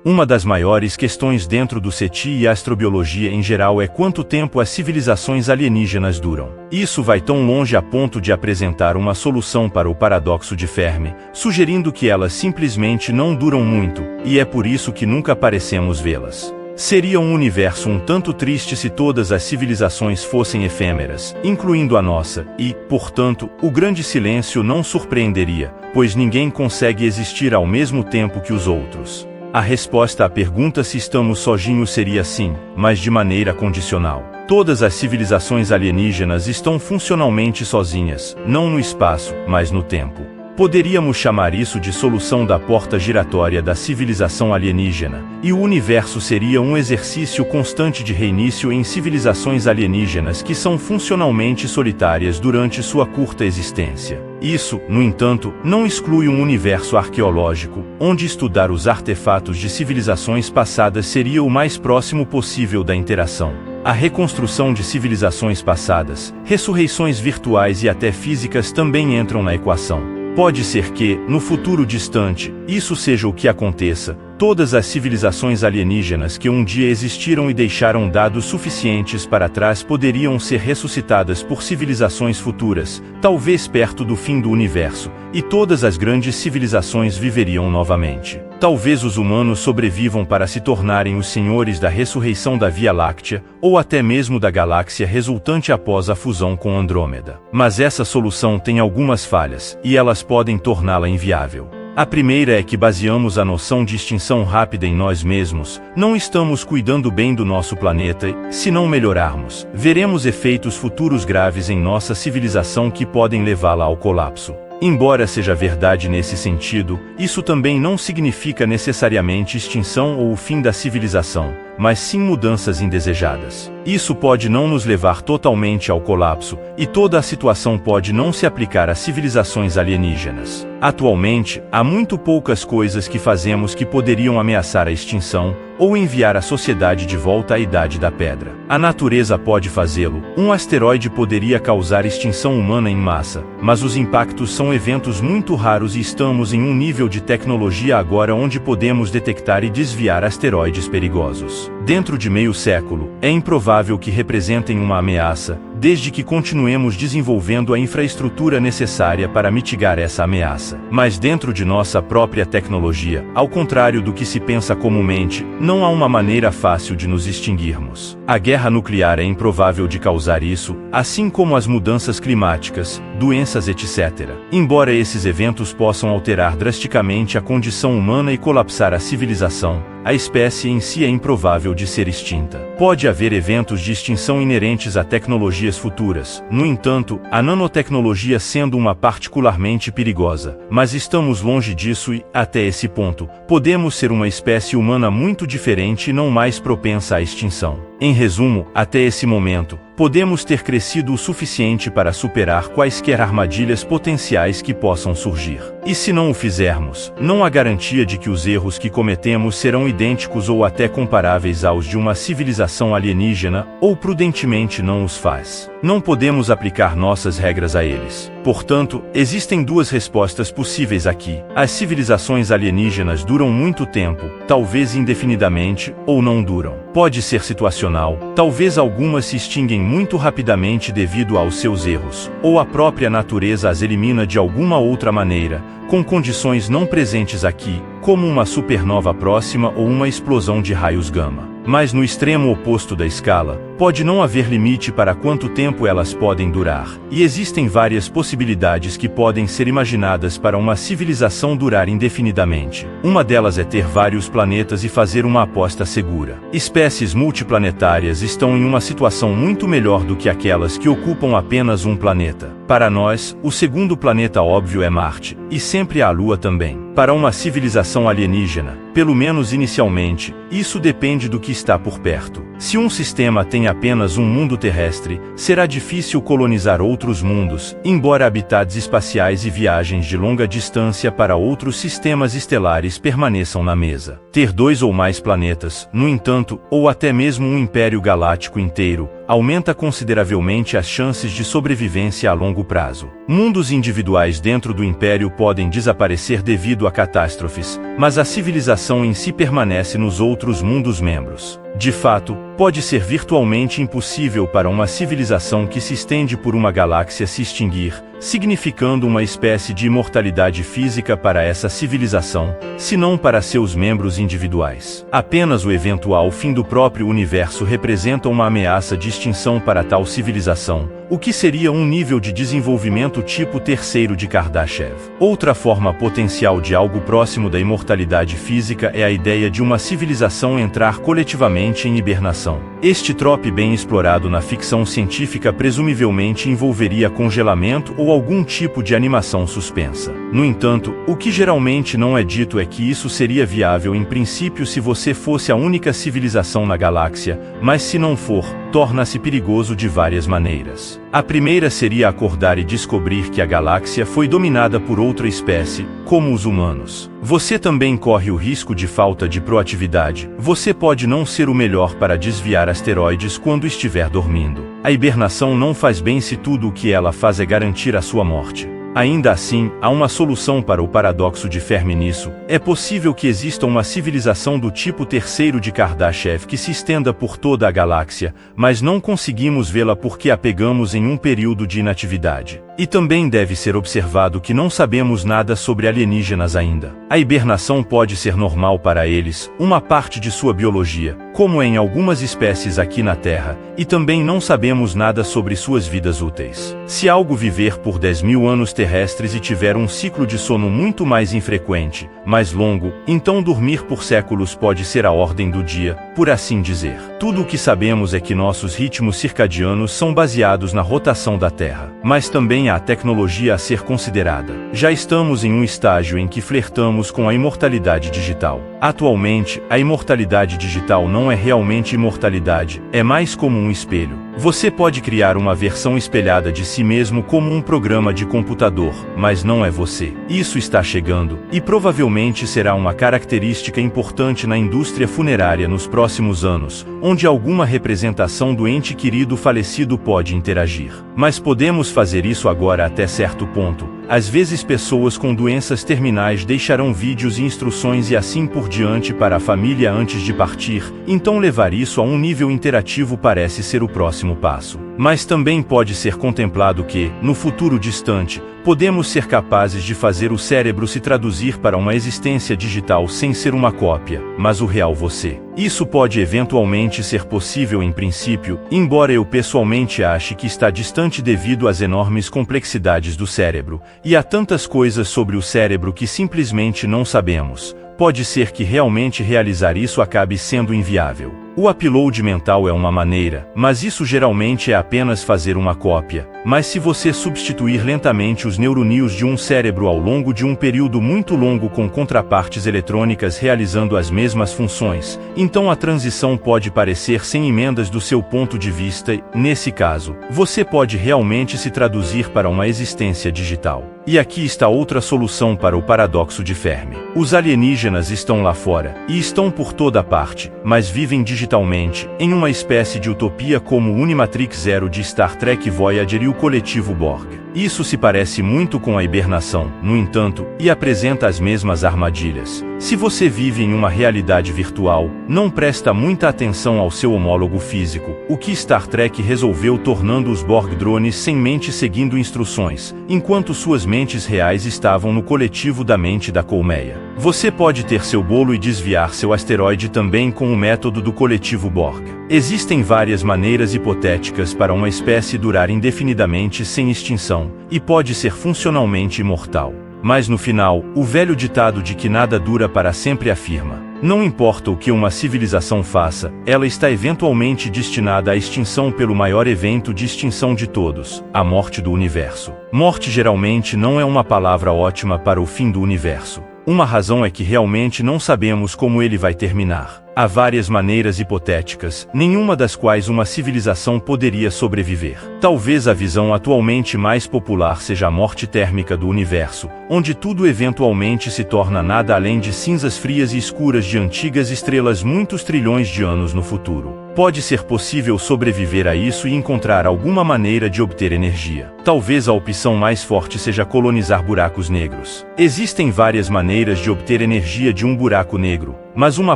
Uma das maiores questões dentro do SETI e astrobiologia em geral é quanto tempo as civilizações alienígenas duram. Isso vai tão longe a ponto de apresentar uma solução para o paradoxo de Fermi, sugerindo que elas simplesmente não duram muito, e é por isso que nunca parecemos vê-las. Seria um universo um tanto triste se todas as civilizações fossem efêmeras, incluindo a nossa, e, portanto, o grande silêncio não surpreenderia, pois ninguém consegue existir ao mesmo tempo que os outros. A resposta à pergunta se estamos sozinhos seria sim, mas de maneira condicional. Todas as civilizações alienígenas estão funcionalmente sozinhas, não no espaço, mas no tempo. Poderíamos chamar isso de solução da porta giratória da civilização alienígena, e o universo seria um exercício constante de reinício em civilizações alienígenas que são funcionalmente solitárias durante sua curta existência. Isso, no entanto, não exclui um universo arqueológico, onde estudar os artefatos de civilizações passadas seria o mais próximo possível da interação. A reconstrução de civilizações passadas, ressurreições virtuais e até físicas também entram na equação. Pode ser que, no futuro distante, isso seja o que aconteça. Todas as civilizações alienígenas que um dia existiram e deixaram dados suficientes para trás poderiam ser ressuscitadas por civilizações futuras, talvez perto do fim do universo, e todas as grandes civilizações viveriam novamente. Talvez os humanos sobrevivam para se tornarem os senhores da ressurreição da Via Láctea, ou até mesmo da galáxia resultante após a fusão com Andrômeda. Mas essa solução tem algumas falhas, e elas podem torná-la inviável. A primeira é que baseamos a noção de extinção rápida em nós mesmos. Não estamos cuidando bem do nosso planeta e, se não melhorarmos, veremos efeitos futuros graves em nossa civilização que podem levá-la ao colapso. Embora seja verdade nesse sentido, isso também não significa necessariamente extinção ou o fim da civilização, mas sim mudanças indesejadas. Isso pode não nos levar totalmente ao colapso, e toda a situação pode não se aplicar a civilizações alienígenas. Atualmente, há muito poucas coisas que fazemos que poderiam ameaçar a extinção, ou enviar a sociedade de volta à Idade da Pedra. A natureza pode fazê-lo. Um asteroide poderia causar extinção humana em massa, mas os impactos são eventos muito raros e estamos em um nível de tecnologia agora onde podemos detectar e desviar asteroides perigosos. Dentro de meio século, é improvável que representem uma ameaça, desde que continuemos desenvolvendo a infraestrutura necessária para mitigar essa ameaça. Mas dentro de nossa própria tecnologia, ao contrário do que se pensa comumente, não há uma maneira fácil de nos extinguirmos. A guerra nuclear é improvável de causar isso, assim como as mudanças climáticas, doenças etc. Embora esses eventos possam alterar drasticamente a condição humana e colapsar a civilização, a espécie em si é improvável de ser extinta. Pode haver eventos de extinção inerentes a tecnologias futuras, no entanto, a nanotecnologia sendo uma particularmente perigosa, mas estamos longe disso e, até esse ponto, podemos ser uma espécie humana muito diferente e não mais propensa à extinção. Em resumo, até esse momento, podemos ter crescido o suficiente para superar quaisquer armadilhas potenciais que possam surgir. E se não o fizermos, não há garantia de que os erros que cometemos serão idênticos ou até comparáveis aos de uma civilização alienígena, ou prudentemente não os faz. Não podemos aplicar nossas regras a eles. Portanto, existem duas respostas possíveis aqui. As civilizações alienígenas duram muito tempo, talvez indefinidamente, ou não duram. Pode ser situacional, talvez algumas se extinguem muito rapidamente devido aos seus erros, ou a própria natureza as elimina de alguma outra maneira, com condições não presentes aqui, como uma supernova próxima ou uma explosão de raios gama. Mas no extremo oposto da escala, pode não haver limite para quanto tempo elas podem durar, e existem várias possibilidades que podem ser imaginadas para uma civilização durar indefinidamente. Uma delas é ter vários planetas e fazer uma aposta segura. Espécies multiplanetárias estão em uma situação muito melhor do que aquelas que ocupam apenas um planeta. Para nós, o segundo planeta óbvio é Marte, e sempre a Lua também. Para uma civilização alienígena, pelo menos inicialmente, isso depende do que está por perto. Se um sistema tem apenas um mundo terrestre, será difícil colonizar outros mundos, embora habitats espaciais e viagens de longa distância para outros sistemas estelares permaneçam na mesa. Ter 2 ou mais planetas, no entanto, ou até mesmo um império galáctico inteiro, aumenta consideravelmente as chances de sobrevivência a longo prazo. Mundos individuais dentro do império podem desaparecer devido devido a catástrofes, mas a civilização em si permanece nos outros mundos membros. De fato, pode ser virtualmente impossível para uma civilização que se estende por uma galáxia se extinguir, significando uma espécie de imortalidade física para essa civilização, se não para seus membros individuais. Apenas o eventual fim do próprio universo representa uma ameaça de extinção para tal civilização, o que seria um nível de desenvolvimento tipo terceiro de Kardashev. Outra forma potencial de algo próximo da imortalidade física é a ideia de uma civilização entrar coletivamente em hibernação. Este trope bem explorado na ficção científica presumivelmente envolveria congelamento ou algum tipo de animação suspensa. No entanto, o que geralmente não é dito é que isso seria viável em princípio se você fosse a única civilização na galáxia, mas se não for, torna-se perigoso de várias maneiras. A primeira seria acordar e descobrir que a galáxia foi dominada por outra espécie, como os humanos. Você também corre o risco de falta de proatividade. Você pode não ser o melhor para desviar asteroides quando estiver dormindo. A hibernação não faz bem se tudo o que ela faz é garantir a sua morte. Ainda assim, há uma solução para o paradoxo de Fermi nisso. É possível que exista uma civilização do tipo terceiro de Kardashev que se estenda por toda a galáxia, mas não conseguimos vê-la porque a pegamos em um período de inatividade. E também deve ser observado que não sabemos nada sobre alienígenas ainda. A hibernação pode ser normal para eles, uma parte de sua biologia, como em algumas espécies aqui na Terra, e também não sabemos nada sobre suas vidas úteis. Se algo viver por 10.000 anos terrestres e tiver um ciclo de sono muito mais infrequente, mais longo, então dormir por séculos pode ser a ordem do dia, por assim dizer. Tudo o que sabemos é que nossos ritmos circadianos são baseados na rotação da Terra, mas também há tecnologia a ser considerada. Já estamos em um estágio em que flertamos com a imortalidade digital. Atualmente, a imortalidade digital não é realmente imortalidade, é mais como um espelho. Você pode criar uma versão espelhada de si mesmo como um programa de computador, mas não é você. Isso está chegando, e provavelmente será uma característica importante na indústria funerária nos próximos anos, onde alguma representação do ente querido falecido pode interagir. Mas podemos fazer isso agora até certo ponto. Às vezes pessoas com doenças terminais deixarão vídeos e instruções e assim por diante para a família antes de partir, então levar isso a um nível interativo parece ser o próximo passo. Mas também pode ser contemplado que, no futuro distante, podemos ser capazes de fazer o cérebro se traduzir para uma existência digital sem ser uma cópia, mas o real você. Isso pode eventualmente ser possível em princípio, embora eu pessoalmente ache que está distante devido às enormes complexidades do cérebro, e há tantas coisas sobre o cérebro que simplesmente não sabemos. Pode ser que realmente realizar isso acabe sendo inviável. O upload mental é uma maneira, mas isso geralmente é apenas fazer uma cópia. Mas se você substituir lentamente os neuronídeos de um cérebro ao longo de um período muito longo com contrapartes eletrônicas realizando as mesmas funções, então a transição pode parecer sem emendas do seu ponto de vista e, nesse caso, você pode realmente se traduzir para uma existência digital. E aqui está outra solução para o paradoxo de Fermi. Os alienígenas estão lá fora, e estão por toda parte, mas vivem digitalmente, em uma espécie de utopia como o Unimatrix Zero de Star Trek Voyager e o coletivo Borg. Isso se parece muito com a hibernação, no entanto, e apresenta as mesmas armadilhas. Se você vive em uma realidade virtual, não presta muita atenção ao seu homólogo físico, o que Star Trek resolveu tornando os Borg drones sem mente seguindo instruções, enquanto suas mentes reais estavam no coletivo da mente da colmeia. Você pode ter seu bolo e desviar seu asteroide também com o método do coletivo Borg. Existem várias maneiras hipotéticas para uma espécie durar indefinidamente sem extinção, e pode ser funcionalmente imortal. Mas no final, o velho ditado de que nada dura para sempre afirma: não importa o que uma civilização faça, ela está eventualmente destinada à extinção pelo maior evento de extinção de todos, a morte do universo. Morte geralmente não é uma palavra ótima para o fim do universo. Uma razão é que realmente não sabemos como ele vai terminar. Há várias maneiras hipotéticas, nenhuma das quais uma civilização poderia sobreviver. Talvez a visão atualmente mais popular seja a morte térmica do universo, onde tudo eventualmente se torna nada além de cinzas frias e escuras de antigas estrelas muitos trilhões de anos no futuro. Pode ser possível sobreviver a isso e encontrar alguma maneira de obter energia. Talvez a opção mais forte seja colonizar buracos negros. Existem várias maneiras de obter energia de um buraco negro, mas uma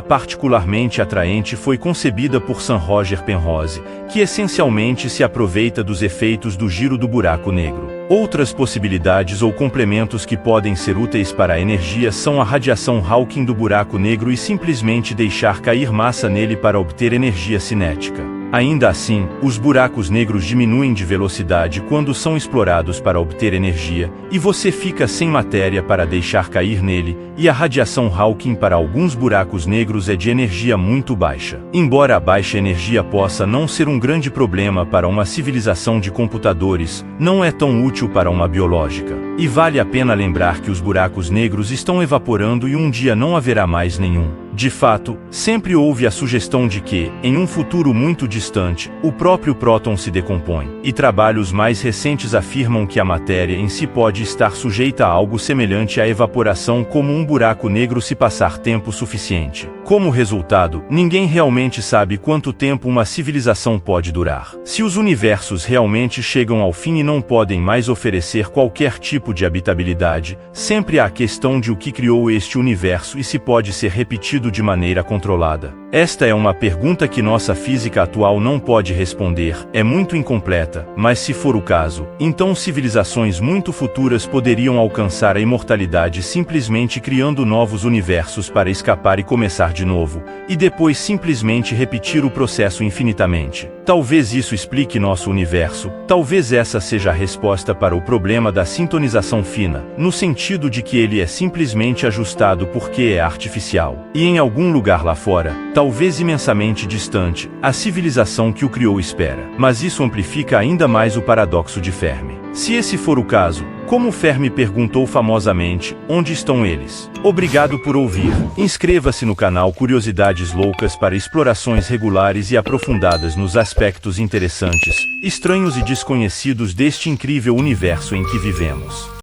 particularmente atraente foi concebida por Sir Roger Penrose, que essencialmente se aproveita dos efeitos do giro do buraco negro. Outras possibilidades ou complementos que podem ser úteis para a energia são a radiação Hawking do buraco negro e simplesmente deixar cair massa nele para obter energia cinética. Ainda assim, os buracos negros diminuem de velocidade quando são explorados para obter energia, e você fica sem matéria para deixar cair nele, e a radiação Hawking para alguns buracos negros é de energia muito baixa. Embora a baixa energia possa não ser um grande problema para uma civilização de computadores, não é tão útil para uma biológica. E vale a pena lembrar que os buracos negros estão evaporando e um dia não haverá mais nenhum. De fato, sempre houve a sugestão de que, em um futuro muito distante, o próprio próton se decompõe, e trabalhos mais recentes afirmam que a matéria em si pode estar sujeita a algo semelhante à evaporação como um buraco negro se passar tempo suficiente. Como resultado, ninguém realmente sabe quanto tempo uma civilização pode durar. Se os universos realmente chegam ao fim e não podem mais oferecer qualquer tipo de habitabilidade, sempre há a questão de o que criou este universo e se pode ser repetido de maneira controlada. Esta é uma pergunta que nossa física atual não pode responder, é muito incompleta, mas se for o caso, então civilizações muito futuras poderiam alcançar a imortalidade simplesmente criando novos universos para escapar e começar de novo, e depois simplesmente repetir o processo infinitamente. Talvez isso explique nosso universo, talvez essa seja a resposta para o problema da sintonização fina, no sentido de que ele é simplesmente ajustado porque é artificial. E em algum lugar lá fora, talvez imensamente distante, a civilização que o criou espera. Mas isso amplifica ainda mais o paradoxo de Fermi. Se esse for o caso, como Fermi perguntou famosamente, onde estão eles? Obrigado por ouvir. Inscreva-se no canal Curiosidades Loucas para explorações regulares e aprofundadas nos aspectos interessantes, estranhos e desconhecidos deste incrível universo em que vivemos.